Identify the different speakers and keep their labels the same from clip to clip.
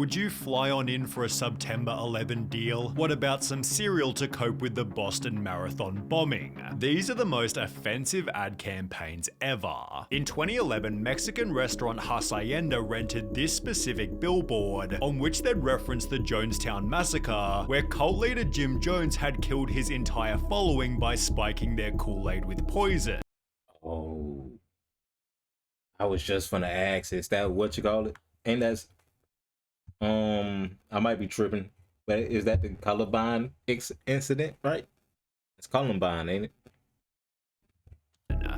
Speaker 1: Would you fly on in for a September 11 deal? What about some cereal to cope with the Boston Marathon bombing? These are the most offensive ad campaigns ever. In 2011, Mexican restaurant Hacienda rented this specific billboard, on which they'd referenced the Jonestown Massacre, where cult leader Jim Jones had killed his entire following by spiking their Kool-Aid with poison.
Speaker 2: Oh, I was just gonna ask, is that what you call it? And that's I might be tripping, but is that the Columbine incident, right? It's Columbine, ain't it?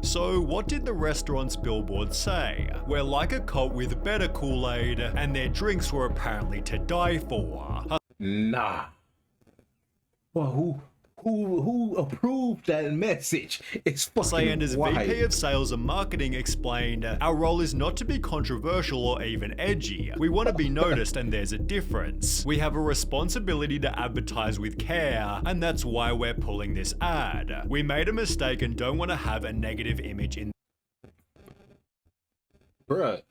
Speaker 1: So what did the restaurant's billboard say? We're like a cult with better Kool-Aid, and their drinks were apparently to die for.
Speaker 2: Nah. Well, who approved that message? It's fucking
Speaker 1: Hacienda's
Speaker 2: wild.
Speaker 1: VP of Sales and Marketing explained, "Our role is not to be controversial or even edgy. We want to be noticed, and there's a difference. We have a responsibility to advertise with care, and that's why we're pulling this ad. We made a mistake and don't want to have a negative image in."
Speaker 2: Bruh,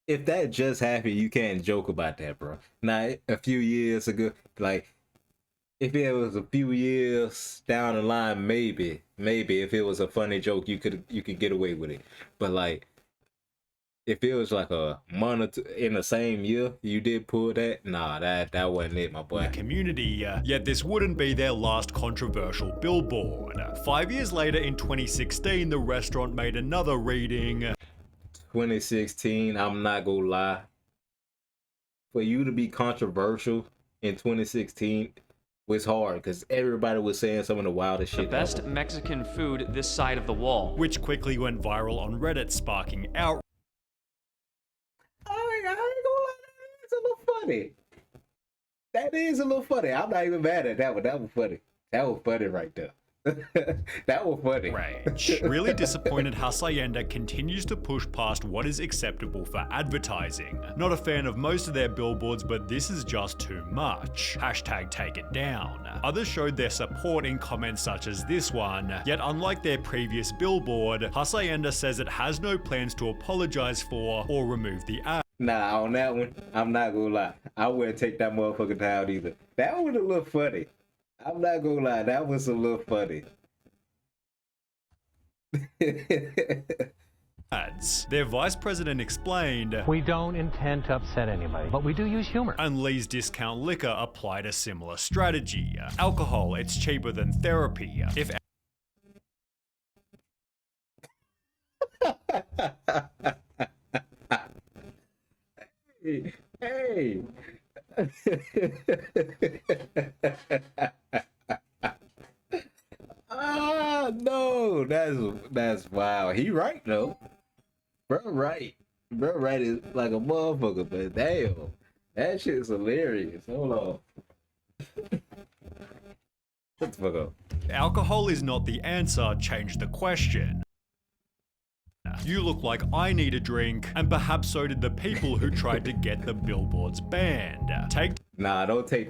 Speaker 2: if that just happened, you can't joke about that, bro. Now, a few years ago, like, if it was a few years down the line, maybe if it was a funny joke, you could get away with it. But like, if it was like a month or two in the same year, you did pull that. Nah, that wasn't it, my boy.
Speaker 1: The community, yet this wouldn't be their last controversial billboard. 5 years later, in 2016, the restaurant made another reading.
Speaker 2: 2016, I'm not gonna lie. For you to be controversial in 2016 was hard because everybody was saying some of the wildest shit.
Speaker 3: The best Mexican food this side of the wall.
Speaker 1: Which quickly went viral on Reddit, sparking outrage.
Speaker 2: I ain't gonna lie, that is a little funny. That is a little funny. I'm not even mad at that one. That was funny. That was funny right there. That was funny.
Speaker 1: Rage. Really disappointed Hacienda continues to push past what is acceptable for advertising. Not a fan of most of their billboards, but this is just too much. Hashtag take it down. Others showed their support in comments such as this one, yet unlike their previous billboard, Hacienda says it has no plans to apologize for or remove the ad.
Speaker 2: Nah, on that one, I'm not gonna lie. I wouldn't take that motherfucker down either. That one a little funny. I'm not gonna lie, that was a little funny.
Speaker 1: Ads. Their vice president explained,
Speaker 4: "We don't intend to upset anybody, but we do use humor."
Speaker 1: And Lee's Discount Liquor applied a similar strategy. Alcohol, it's cheaper than therapy. If
Speaker 2: Hey. No, that's wild. He right though. Bro right is like a motherfucker, but damn, that shit's hilarious. Hold on. Shut the fuck up.
Speaker 1: alcohol is not the answer, change the question. You look like I need a drink, and perhaps so did the people who tried to get the billboards banned.
Speaker 2: Nah, don't take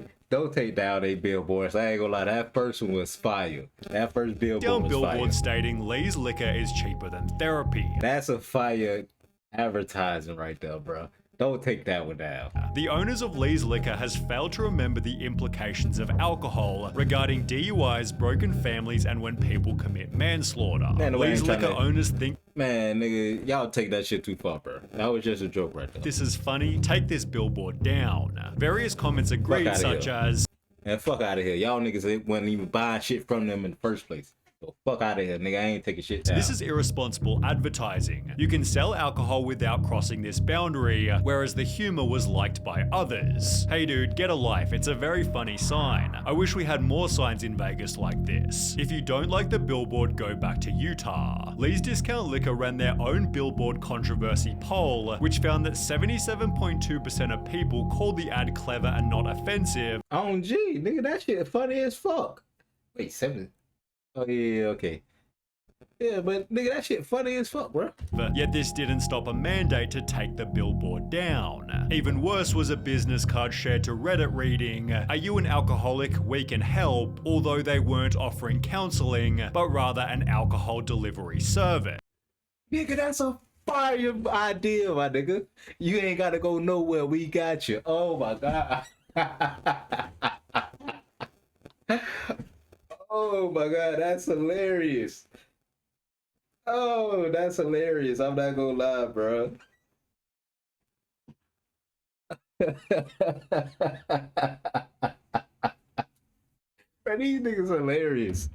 Speaker 2: down they billboards. I ain't gonna lie, that first one was fire. That first billboard
Speaker 1: Down
Speaker 2: was
Speaker 1: billboard
Speaker 2: fire.
Speaker 1: stating Lee's Liquor is cheaper than therapy.
Speaker 2: That's a fire advertising right there, bro. Don't take that one down.
Speaker 1: The owners of Lee's Liquor has failed to remember the implications of alcohol regarding DUIs, broken families, and when people commit manslaughter.
Speaker 2: Man,
Speaker 1: Lee's Liquor owners think,
Speaker 2: man, nigga, y'all take that shit too far, bro. That was just a joke right there.
Speaker 1: this is funny, take this billboard down. Various comments agreed, such as,
Speaker 2: and fuck out of here. Y'all niggas wasn't even buying shit from them in the first place. So fuck out of here, nigga. I ain't taking shit down.
Speaker 1: this is irresponsible advertising. You can sell alcohol without crossing this boundary, whereas the humor was liked by others. Hey dude, get a life. It's a very funny sign. I wish we had more signs in Vegas like this. If you don't like the billboard, go back to Utah. Lee's Discount Liquor ran their own billboard controversy poll, which found that 77.2% of people called the ad clever and not offensive.
Speaker 2: On G, nigga, that shit funny as fuck. Wait, 7. Oh yeah, okay. Yeah, but nigga, that shit funny as fuck, bro.
Speaker 1: Yet this didn't stop a mandate to take the billboard down. Even worse was a business card shared to Reddit reading, "Are you an alcoholic? We can help," although they weren't offering counseling, but rather an alcohol delivery service.
Speaker 2: Nigga, that's a fire your idea, my nigga. You ain't gotta go nowhere. We got you. Oh my god. Oh my god, that's hilarious. Oh, that's hilarious. I'm not gonna lie, bro. Bro, these niggas hilarious.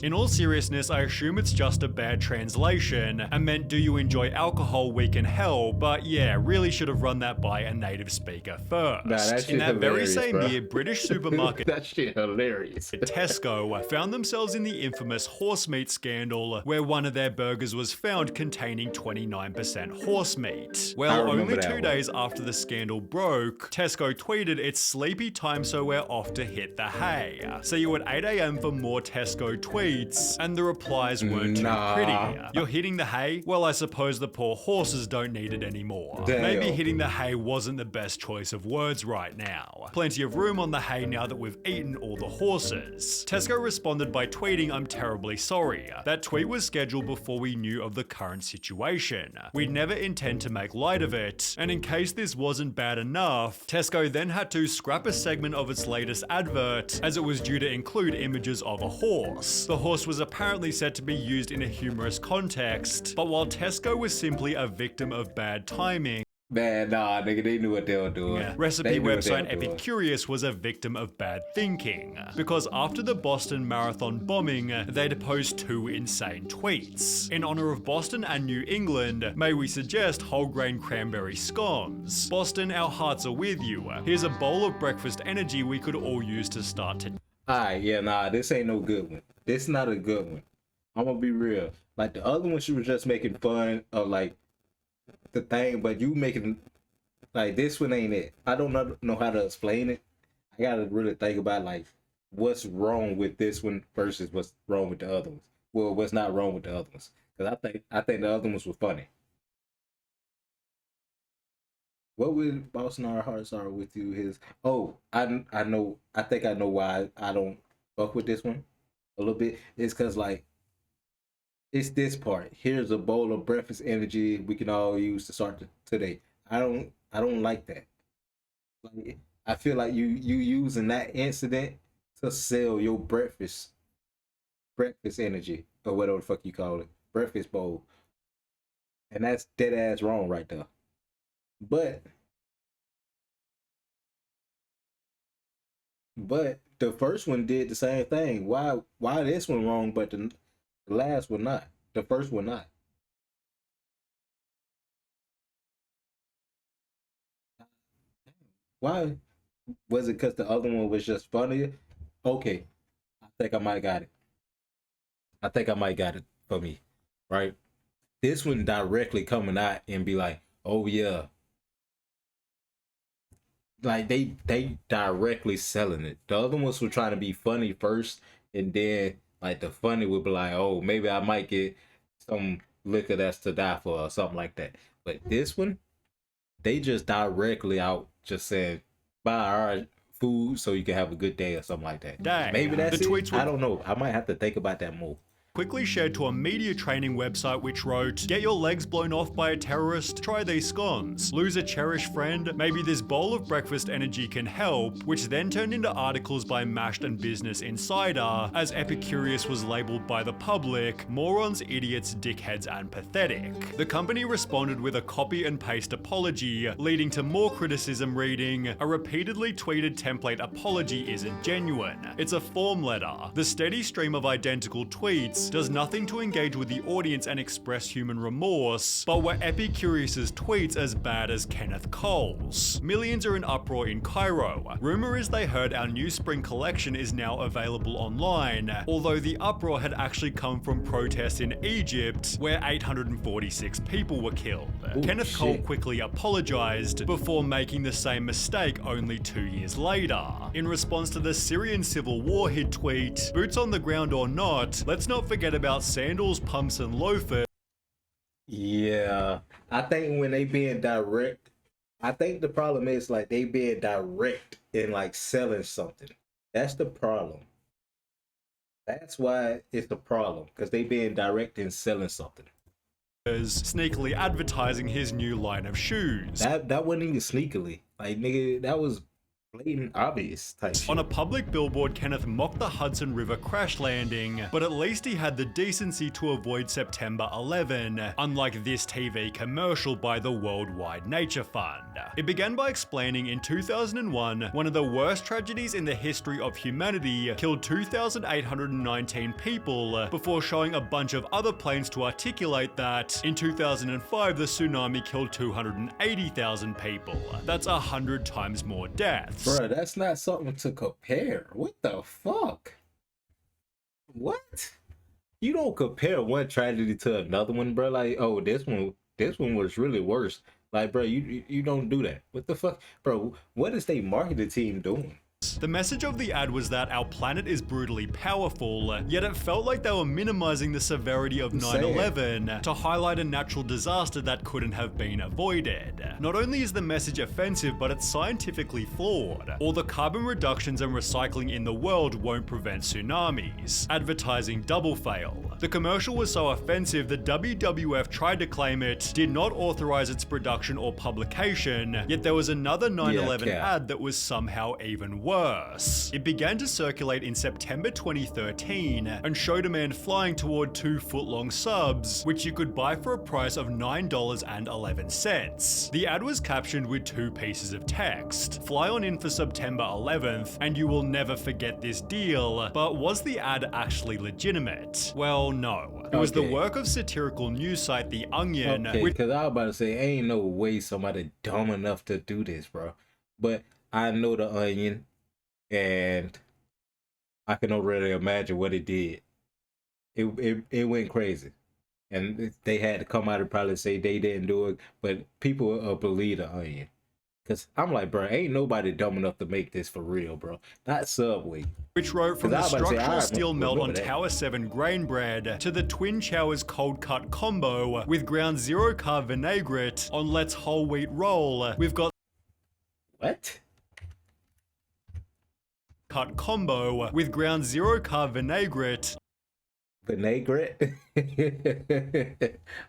Speaker 1: In all seriousness, I assume it's just a bad translation and meant do you enjoy alcohol, we can help, but yeah, really should have run that by a native speaker first.
Speaker 2: Nah, that shit
Speaker 1: in that very
Speaker 2: hilarious,
Speaker 1: same
Speaker 2: bro.
Speaker 1: year, British supermarket
Speaker 2: That shit hilarious.
Speaker 1: Tesco found themselves in the infamous horse meat scandal, where one of their burgers was found containing 29% horse meat.
Speaker 2: I
Speaker 1: Well,
Speaker 2: remember
Speaker 1: only
Speaker 2: that
Speaker 1: 2
Speaker 2: one.
Speaker 1: days after the scandal broke, Tesco tweeted it's sleepy time so we're off to hit the hay. See you at 8 AM for more Tesco tweets, and the replies weren't too
Speaker 2: Nah.
Speaker 1: pretty. You're hitting the hay? Well, I suppose the poor horses don't need it anymore.
Speaker 2: Damn.
Speaker 1: Maybe hitting the hay wasn't the best choice of words right now. Plenty of room on the hay now that we've eaten all the horses. Tesco responded by tweeting, I'm terribly sorry. That tweet was scheduled before we knew of the current situation. We'd never intend to make light of it, and in case this wasn't bad enough, Tesco then had to scrap a segment of its latest advert as it was due to include images of a horse. The horse was apparently said to be used in a humorous context, but while Tesco was simply a victim of bad timing,
Speaker 2: Man, nah, nigga, they knew what they were doing.
Speaker 1: recipe
Speaker 2: They knew what they
Speaker 1: website
Speaker 2: were doing.
Speaker 1: Epicurious was a victim of bad thinking, because after the Boston Marathon bombing, they'd post 2 insane tweets. In honor of Boston and New England, may we suggest whole grain cranberry scones. Boston, our hearts are with you. Here's a bowl of breakfast energy we could all use to start today.
Speaker 2: Alright, yeah, nah, this ain't no good one. This not a good one. I'm gonna be real. Like the other one, she was just making fun of like the thing, but you making like this one ain't it. I don't know how to explain it. I gotta really think about like what's wrong with this one versus what's wrong with the other ones. Well, what's not wrong with the other ones? Because I think the other ones were funny. What would Boston Our Hearts Are With You his I know I think I know why I don't fuck with this one a little bit. It's cause like it's this part. Here's a bowl of breakfast energy we can all use to start today. I don't like that. Like I feel like you using that incident to sell your breakfast energy or whatever the fuck you call it. Breakfast bowl. And that's dead ass wrong right there. But the first one did the same thing. Why this one wrong, but the last one not? The first one not. Why? Was it because the other one was just funnier? Okay, I think I might got it. I think I might got it for me, right? This one directly coming out and be like, oh yeah. Like they directly selling it. The other ones were trying to be funny first, and then like the funny would be like, oh, maybe I might get some liquor that's to die for or something like that. But this one, they just directly out just said, buy our food so you can have a good day or something like that.
Speaker 1: Dang.
Speaker 2: Maybe that's
Speaker 1: The
Speaker 2: it.
Speaker 1: tweets were-
Speaker 2: I don't know. I might have to think about that more.
Speaker 1: Quickly shared to a media training website which wrote, get your legs blown off by a terrorist, try these scones. Lose a cherished friend, maybe this bowl of breakfast energy can help, which then turned into articles by Mashed and Business Insider, as Epicurious was labeled by the public, morons, idiots, dickheads, and pathetic. The company responded with a copy and paste apology, leading to more criticism reading, a repeatedly tweeted template apology isn't genuine. It's a form letter. The steady stream of identical tweets does nothing to engage with the audience and express human remorse, but were Epicurious's tweets as bad as Kenneth Cole's? Millions are in uproar in Cairo. Rumor is they heard our new spring collection is now available online, although the uproar had actually come from protests in Egypt, where 846 people were killed. Kenneth Cole
Speaker 2: shit.
Speaker 1: quickly apologized before making the same mistake only 2 years later. In response to the Syrian civil war, he'd tweet, boots on the ground or not, let's not forget about sandals, pumps, and loafers.
Speaker 2: Yeah, I think when they being direct, I think the problem is like they being direct in like selling something. That's the problem. That's why it's the problem because they being direct in selling something.
Speaker 1: sneakily advertising his new line of shoes.
Speaker 2: That wasn't even sneakily. Like, nigga, that was blatant obvious type shit.
Speaker 1: On a public billboard, Kenneth mocked the Hudson River crash landing, but at least he had the decency to avoid September 11, unlike this TV commercial by the Worldwide Nature Fund. It began by explaining in 2001, one of the worst tragedies in the history of humanity killed 2,819 people, before showing a bunch of other planes to articulate that in 2005 the tsunami killed 280,000 people. That's 100 times more deaths.
Speaker 2: Bruh, that's not something to compare. What the fuck? What? You don't compare one tragedy to another one, bro. Like, oh, this one was really worse. Like, bro, you don't do that. What the fuck, bro? What is they marketing team doing?
Speaker 1: The message of the ad was that our planet is brutally powerful, yet it felt like they were minimizing the severity of 9/11 to highlight a natural disaster that couldn't have been avoided. Not only is the message offensive, but it's scientifically flawed. All the carbon reductions and recycling in the world won't prevent tsunamis. Advertising double fail. The commercial was so offensive that WWF tried to claim it did not authorize its production or publication, yet there was another 9/11 ad that was somehow even worse. It began to circulate in September 2013 and showed a man flying toward 2-foot-long subs, which you could buy for a price of $9.11. The ad was captioned with 2 pieces of text: "Fly on in for September 11th, and you will never forget this deal." But was the ad actually legitimate? Well, no. It was the work of satirical news site The Onion.
Speaker 2: Okay, because I was about to say, ain't no way somebody dumb enough to do this, bro. But I know The Onion, and I can already imagine what it did. It went crazy, and they had to come out and probably say they didn't do it, but people believe The Onion. Cause I'm like, bro, ain't nobody dumb enough to make this for real, bro. Not Subway.
Speaker 1: Which wrote from the structural steel melt on
Speaker 2: that.
Speaker 1: Tower 7 grain bread to the Twin Towers cold cut combo with Ground Zero carb vinaigrette on Let's whole wheat roll. We've got
Speaker 2: What?
Speaker 1: cut combo with Ground Zero carb vinaigrette.
Speaker 2: Vinaigrette?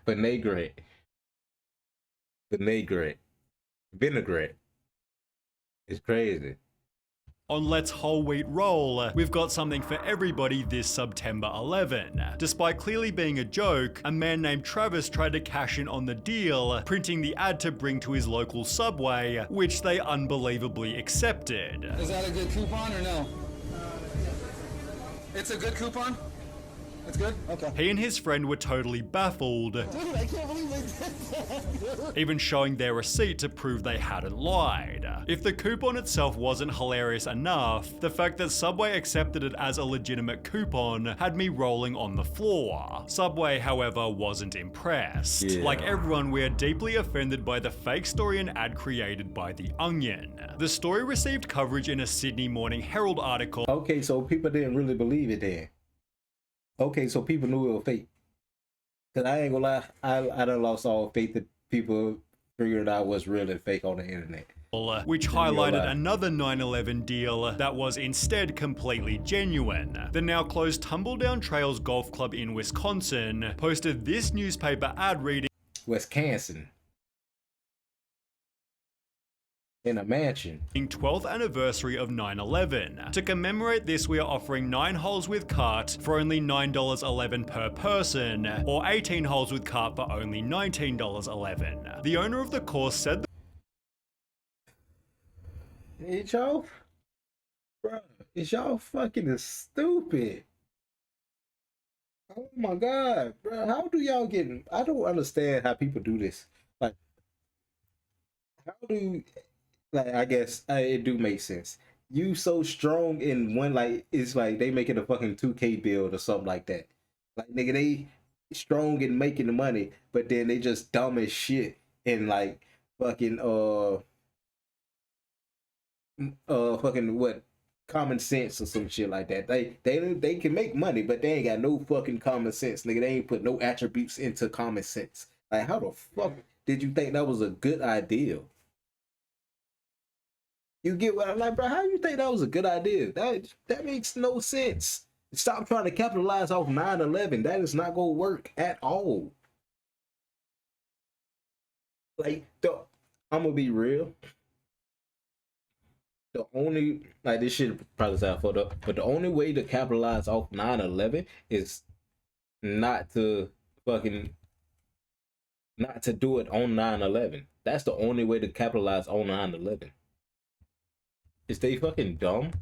Speaker 2: Vinaigrette. Vinaigrette. Vinaigrette. It's crazy.
Speaker 1: On Let's whole wheat roll, we've got something for everybody this September 11. Despite clearly being a joke, a man named Travis tried to cash in on the deal, printing the ad to bring to his local Subway, which they unbelievably accepted.
Speaker 5: Is that a good coupon or no? It's a good coupon? It's good? Okay.
Speaker 1: He and his friend were totally baffled,
Speaker 5: Dude, I can't believe they did that, dude.
Speaker 1: even showing their receipt to prove they hadn't lied. If the coupon itself wasn't hilarious enough, the fact that Subway accepted it as a legitimate coupon had me rolling on the floor. Subway, however, wasn't impressed.
Speaker 2: Yeah.
Speaker 1: Like everyone, we're deeply offended by the fake story and ad created by The Onion. The story received coverage in a Sydney Morning Herald article.
Speaker 2: Okay, so people didn't really believe it then. Okay, so people knew it was fake. Cause I ain't gonna lie, I done lost all faith that people figured out what's real and fake on the internet.
Speaker 1: Which highlighted another 9/11 deal that was instead completely genuine. The now closed Tumbledown Trails Golf Club in Wisconsin posted this newspaper ad reading,
Speaker 2: Wisconsin. In a mansion.
Speaker 1: 12th anniversary of 9/11. To commemorate this, we are offering 9 holes with cart for only $9.11 per person, or 18 holes with cart for only $19.11. The owner of the course said
Speaker 2: Hey, y'all, bro, is y'all fucking stupid? Oh my god, bro, how do y'all get? I don't understand how people do this. Like, how do? Like, I guess it do make sense. You so strong in one, like, it's like they making a fucking 2K build or something like that. Like, nigga, they strong in making the money, but then they just dumb as shit in like fucking fucking what, common sense or some shit like that. They can make money, but they ain't got no fucking common sense, nigga. They ain't put no attributes into common sense. Like, how the fuck did you think that was a good idea? You get what I'm like, bro? How you think that was a good idea? That makes no sense. Stop trying to capitalize off 9/11. That is not gonna work at all. Like I'm gonna be real. The only like this shit probably sound fucked up, but the only way to capitalize off 9/11 is not to fucking not to do it on 9/11. That's the only way to capitalize on 9/11. Is they fucking dumb?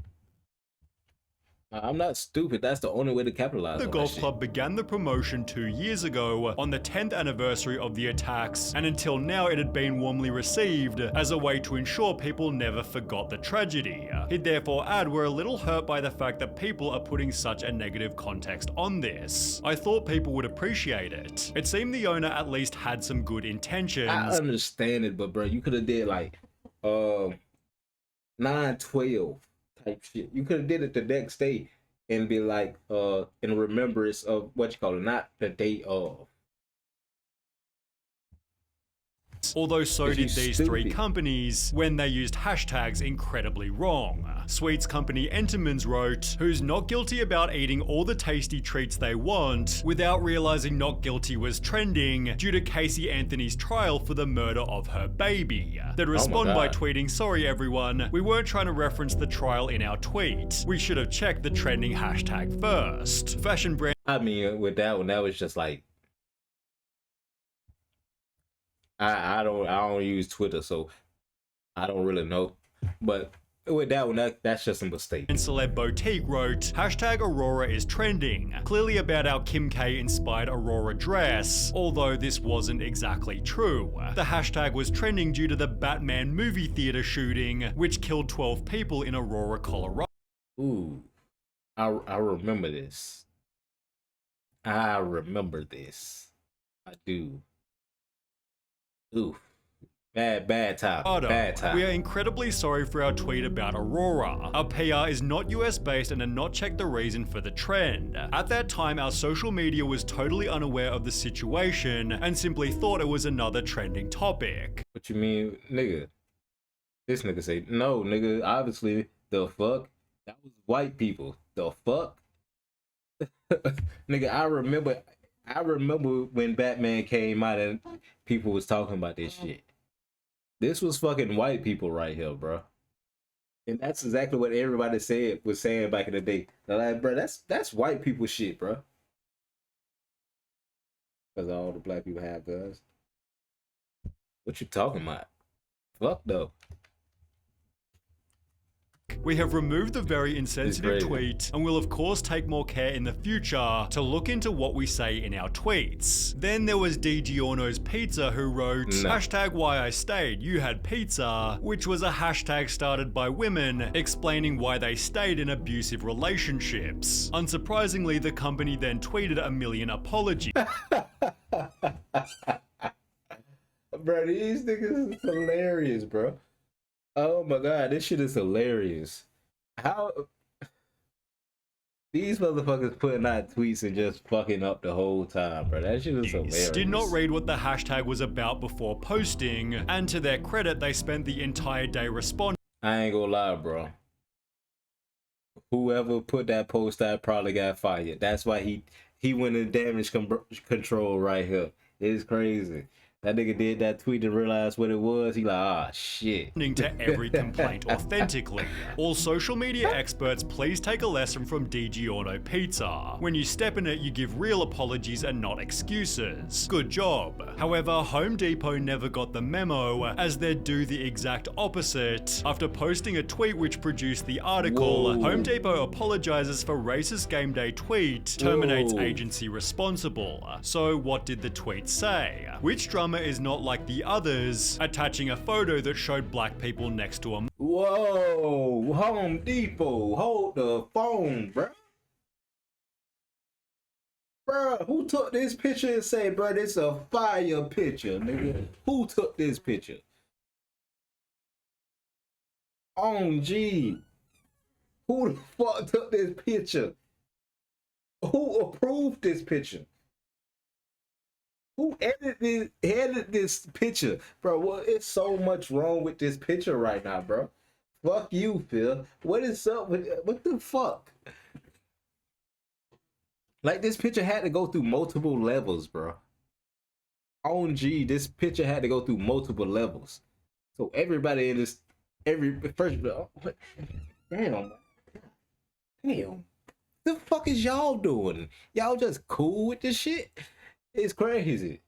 Speaker 2: I'm not stupid. That's the only way to capitalize
Speaker 1: The
Speaker 2: on
Speaker 1: golf
Speaker 2: that shit.
Speaker 1: club began the promotion 2 years ago on the 10th anniversary of the attacks, and until now it had been warmly received as a way to ensure people never forgot the tragedy. He'd therefore add, we're a little hurt by the fact that people are putting such a negative context on this. I thought people would appreciate it. It seemed the owner at least had some good intentions.
Speaker 2: I understand it, but bro, you could have did like 9/12 type shit. You could have did it the next day and be like in remembrance of what you call it, not the day of.
Speaker 1: Although so
Speaker 2: Is
Speaker 1: did
Speaker 2: you
Speaker 1: these three
Speaker 2: stupid?
Speaker 1: companies when they used hashtags incredibly wrong. Sweets company Entenmann's wrote, who's not guilty about eating all the tasty treats they want, without realizing not guilty was trending due to Casey Anthony's trial for the murder of her baby. They'd respond by
Speaker 2: God.
Speaker 1: tweeting, sorry everyone, we weren't trying to reference the trial in our tweet. We should have checked the trending hashtag first. Fashion brand
Speaker 2: I mean, with that one, that was just like I don't use Twitter, so I don't really know. But with that one, that's just a mistake.
Speaker 1: and Celeb Boutique wrote, hashtag Aurora is trending, clearly about our Kim K inspired Aurora dress, although this wasn't exactly true. The hashtag was trending due to the Batman movie theater shooting, which killed 12 people in Aurora, Colorado.
Speaker 2: Ooh, I remember this. I remember this. I do. Ooh, bad time. Bad time.
Speaker 1: We are incredibly sorry for our tweet about Aurora. Our PR is not US based and had not checked the reason for the trend. At that time, our social media was totally unaware of the situation and simply thought it was another trending topic.
Speaker 2: What you mean, nigga? This nigga say, no, nigga, obviously, the fuck? That was white people. The fuck? Nigga, I remember when Batman came out and people was talking about this shit. This was fucking white people right here, bro. And that's exactly what everybody was saying back in the day. They're like, bro, that's white people shit, bro. Because all the black people have guns. What you talking about? Fuck though.
Speaker 1: We have removed the very insensitive
Speaker 2: crazy.
Speaker 1: tweet and will of course take more care in the future to look into what we say in our tweets. Then there was D. Giorno's Pizza who wrote,
Speaker 2: No.
Speaker 1: hashtag why I stayed, you had pizza, which was a hashtag started by women explaining why they stayed in abusive relationships. Unsurprisingly, the company then tweeted 1 million apologies.
Speaker 2: Bro, these niggas is hilarious, bro. Oh my god, this shit is hilarious. How these motherfuckers putting out tweets and just fucking up the whole time, bro. That shit is hilarious.
Speaker 1: Did not read what the hashtag was about before posting, and to their credit, they spent the entire day responding.
Speaker 2: I ain't gonna lie, bro. Whoever put that post out probably got fired. That's why he went in damage control right here. It's crazy. That nigga did that tweet and realized what it was. He like, ah, shit.
Speaker 1: To every complaint authentically. All social media experts, please take a lesson from D. Giorno Pizza. When you step in it, you give real apologies and not excuses. Good job. However, Home Depot never got the memo, as they'd do the exact opposite. After posting a tweet which produced the article,
Speaker 2: Whoa.
Speaker 1: Home Depot apologizes for racist game day tweet, terminates
Speaker 2: Whoa.
Speaker 1: agency responsible. So what did the tweet say? Which drummer is not like the others, attaching a photo that showed black people next to a
Speaker 2: Whoa, Home Depot, hold the phone, bro. Bro, who took this picture and say, bro, this a fire picture, nigga? Who took this picture? Oh, gee. Who the fuck took this picture? Who approved this picture? Who edited this picture? Bro, well, it's so much wrong with this picture right now, bro. Fuck you, Phil. What is up with what the fuck? Like, this picture had to go through multiple levels, bro. On G, this picture had to go through multiple levels. So everybody in this, first, damn, the fuck is y'all doing? Y'all just cool with this shit? It's crazy.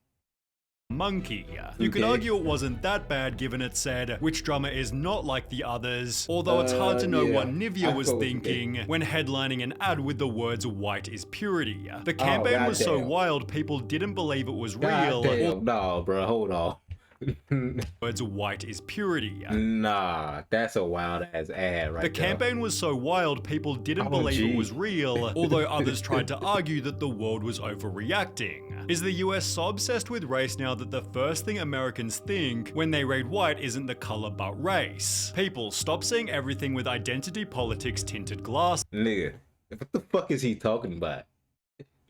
Speaker 1: Monkey. You could
Speaker 2: Okay.
Speaker 1: argue it wasn't that bad given it said which drummer is not like the others, although it's hard to know
Speaker 2: yeah.
Speaker 1: what Nivea
Speaker 2: I
Speaker 1: was
Speaker 2: thought-
Speaker 1: thinking when headlining an ad with the words white is purity. The campaign was so
Speaker 2: goddamn.
Speaker 1: wild people didn't believe it was
Speaker 2: God
Speaker 1: real.
Speaker 2: damn, nah, bro, hold on.
Speaker 1: Words white is purity.
Speaker 2: Nah, that's a wild ass ad right
Speaker 1: The
Speaker 2: there.
Speaker 1: campaign was so wild people didn't
Speaker 2: Oh,
Speaker 1: believe it
Speaker 2: gee.
Speaker 1: was real, although others tried to argue that the world was overreacting. Is the US so obsessed with race now that the first thing Americans think when they read white isn't the color but race? People, stop seeing everything with identity politics tinted glass.
Speaker 2: Nigga, what the fuck is he talking about?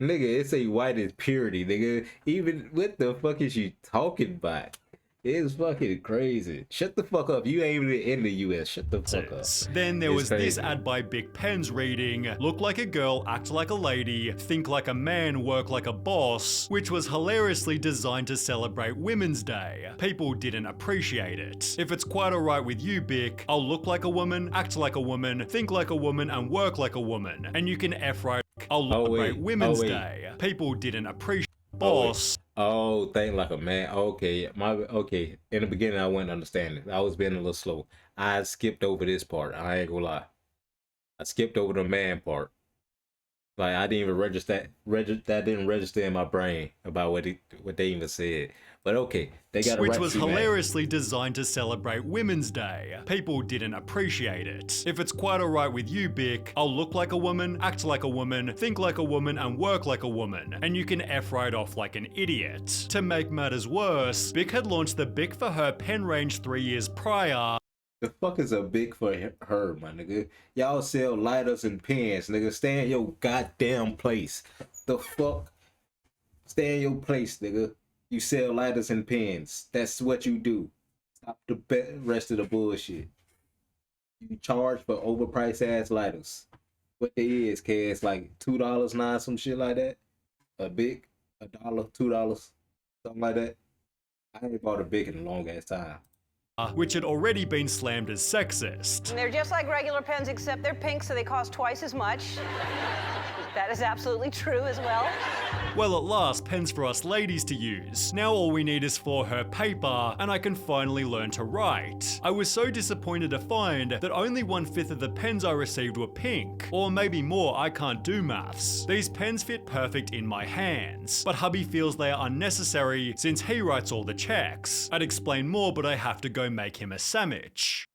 Speaker 2: Nigga, it say white is purity, nigga. Even what the fuck is you talking about? It's fucking crazy. Shut the fuck up. You ain't even in the US. Shut the fuck up.
Speaker 1: Then there
Speaker 2: It's
Speaker 1: was this
Speaker 2: crazy.
Speaker 1: ad by Bic Pens reading, look like a girl, act like a lady, think like a man, work like a boss, which was hilariously designed to celebrate Women's Day. People didn't appreciate it. If it's quite alright with you, Bic, I'll look like a woman, act like a woman, think like a woman, and work like a woman. And you can F right, I'll celebrate
Speaker 2: wait.
Speaker 1: Women's
Speaker 2: Oh, wait.
Speaker 1: Day. People didn't appreciate
Speaker 2: Oh, wait.
Speaker 1: boss.
Speaker 2: Oh, think like a man. Okay, okay. In the beginning, I wouldn't understand it. I was being a little slow. I skipped over this part. I ain't gonna lie. I skipped over the man part. Like I didn't even register. That didn't register in my brain about what they even said. But okay, they got
Speaker 1: Which was hilariously designed to celebrate Women's Day. People didn't appreciate it. If it's quite alright with you, Bic, I'll look like a woman, act like a woman, think like a woman, and work like a woman. And you can F right off like an idiot. To make matters worse, Bic had launched the Bic for Her pen range 3 years prior.
Speaker 2: The fuck is a big for her, my nigga? Y'all sell lighters and pens, nigga. Stay in your goddamn place. The fuck? Stay in your place, nigga. You sell lighters and pens. That's what you do. Stop the rest of the bullshit. You charge for overpriced ass lighters. What they is, cause like $2 now, some shit like that. A big, $1, $2, something like that. I ain't bought a big in a long ass time.
Speaker 1: Which had already been slammed as sexist.
Speaker 6: They're just like regular pens, except they're pink, so they cost twice as much. That is absolutely true as well.
Speaker 1: Well, at last, pens for us ladies to use. Now all we need is for her paper, and I can finally learn to write. I was so disappointed to find that only 1/5 of the pens I received were pink. Or maybe more, I can't do maths. These pens fit perfect in my hands, but hubby feels they are unnecessary since he writes all the checks. I'd explain more, but I have to go make him a sandwich.